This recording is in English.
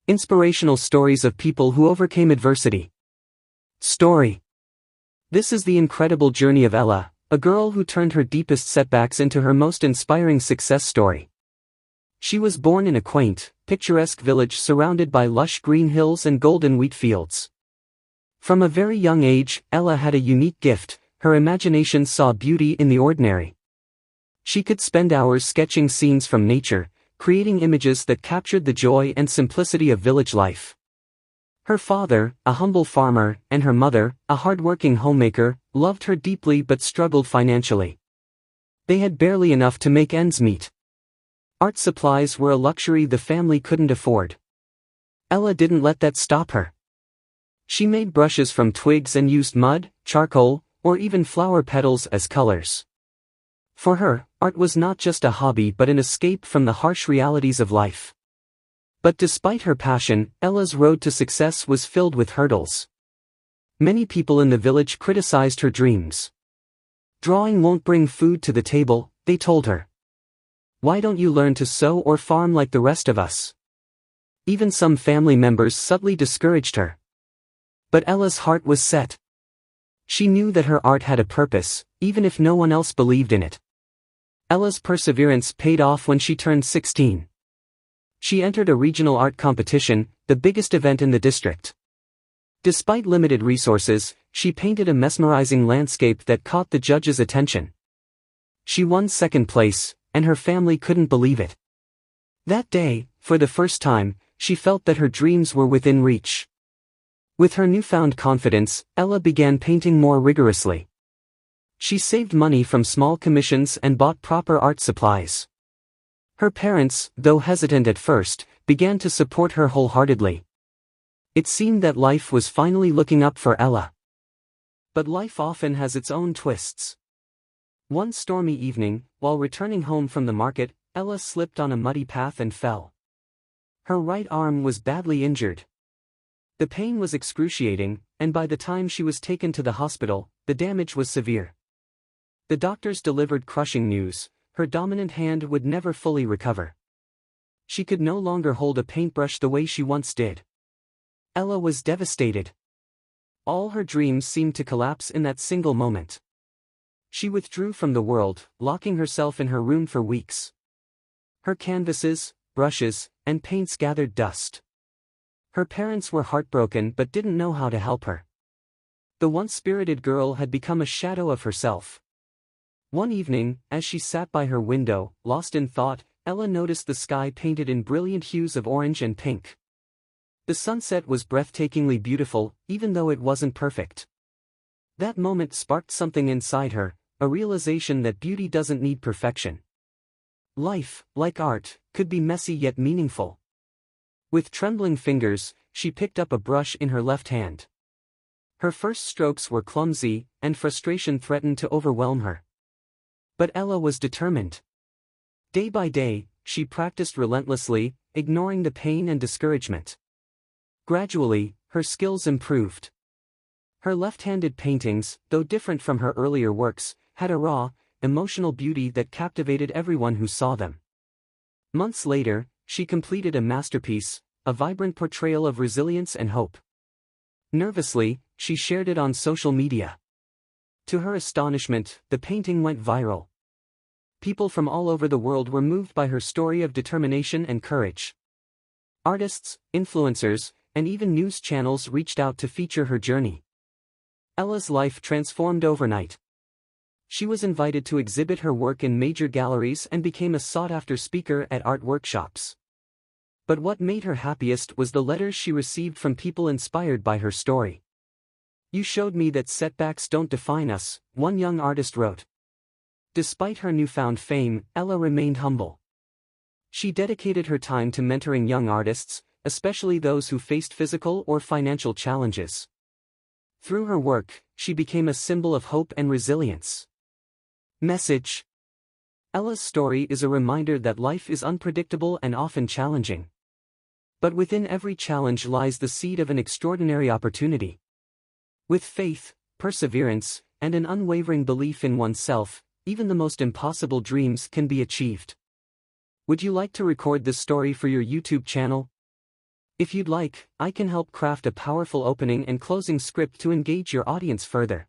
Inspirational stories of people who overcame adversity. Story. This is the incredible journey of Ella, a girl who turned her deepest setbacks into her most inspiring success story. She was born in a quaint, picturesque village surrounded by lush green hills and golden wheat fields. From a very young age, Ella had a unique gift. Her imagination saw beauty in the ordinary. She could spend hours sketching scenes from nature, creating images that captured the joy and simplicity of village life. Her father, a humble farmer, and her mother, a hard-working homemaker, loved her deeply but struggled financially. They had barely enough to make ends meet. Art supplies were a luxury the family couldn't afford. Ella didn't let that stop her. She made brushes from twigs and used mud, charcoal, or even flower petals as colors. For her, art was not just a hobby but an escape from the harsh realities of life. But despite her passion, Ella's road to success was filled with hurdles. Many people in the village criticized her dreams. Drawing won't bring food to the table, they told her. Why don't you learn to sew or farm like the rest of us? Even some family members subtly discouraged her. But Ella's heart was set. She knew that her art had a purpose, even if no one else believed in it. Ella's perseverance paid off when she turned 16. She entered a regional art competition, the biggest event in the district. Despite limited resources, she painted a mesmerizing landscape that caught the judges' attention. She won second place, and her family couldn't believe it. That day, for the first time, she felt that her dreams were within reach. With her newfound confidence, Ella began painting more rigorously. She saved money from small commissions and bought proper art supplies. Her parents, though hesitant at first, began to support her wholeheartedly. It seemed that life was finally looking up for Ella. But life often has its own twists. One stormy evening, while returning home from the market, Ella slipped on a muddy path and fell. Her right arm was badly injured. The pain was excruciating, and by the time she was taken to the hospital, the damage was severe. The doctors delivered crushing news: her dominant hand would never fully recover. She could no longer hold a paintbrush the way she once did. Ella was devastated. All her dreams seemed to collapse in that single moment. She withdrew from the world, locking herself in her room for weeks. Her canvases, brushes, and paints gathered dust. Her parents were heartbroken but didn't know how to help her. The once spirited girl had become a shadow of herself. One evening, as she sat by her window, lost in thought, Ella noticed the sky painted in brilliant hues of orange and pink. The sunset was breathtakingly beautiful, even though it wasn't perfect. That moment sparked something inside her, a realization that beauty doesn't need perfection. Life, like art, could be messy yet meaningful. With trembling fingers, she picked up a brush in her left hand. Her first strokes were clumsy, and frustration threatened to overwhelm her. But Ella was determined. Day by day, she practiced relentlessly, ignoring the pain and discouragement. Gradually, her skills improved. Her left-handed paintings, though different from her earlier works, had a raw, emotional beauty that captivated everyone who saw them. Months later, she completed a masterpiece, a vibrant portrayal of resilience and hope. Nervously, she shared it on social media. To her astonishment, the painting went viral. People from all over the world were moved by her story of determination and courage. Artists, influencers, and even news channels reached out to feature her journey. Ella's life transformed overnight. She was invited to exhibit her work in major galleries and became a sought-after speaker at art workshops. But what made her happiest was the letters she received from people inspired by her story. "You showed me that setbacks don't define us," one young artist wrote. Despite her newfound fame, Ella remained humble. She dedicated her time to mentoring young artists, especially those who faced physical or financial challenges. Through her work, she became a symbol of hope and resilience. Message: Ella's story is a reminder that life is unpredictable and often challenging. But within every challenge lies the seed of an extraordinary opportunity. With faith, perseverance, and an unwavering belief in oneself, even the most impossible dreams can be achieved. Would you like to record this story for your YouTube channel? If you'd like, I can help craft a powerful opening and closing script to engage your audience further.